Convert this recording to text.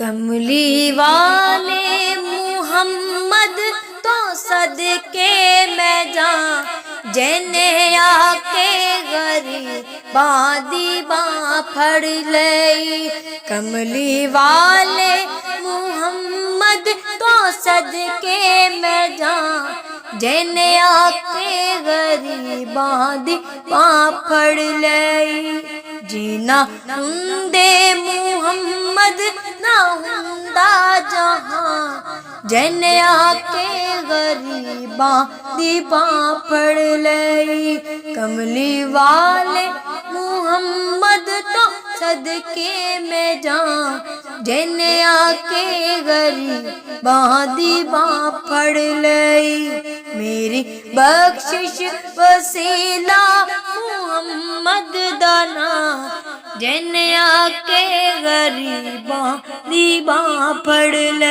کملی والے محمد تو صدقے میں جاں جنے آ کے غریباں دی باں پھڑ لئی۔ کملی والے محمد تو صدقے میں جاں جنے آ کے غریباں دی باں پھڑ لئی۔ جینا ہندے محمد نہ ہندا جہاں جنے آ کے غریباں دی باں پھڑ لئی۔ کملی والے محمد تو صدقے میں جاں جنے آ کے غریباں دی باں پھڑ لئی۔ میری بخشش وسیلہ محمد دا نام جنے آ کے غریباں دی باں پھڑ لئی۔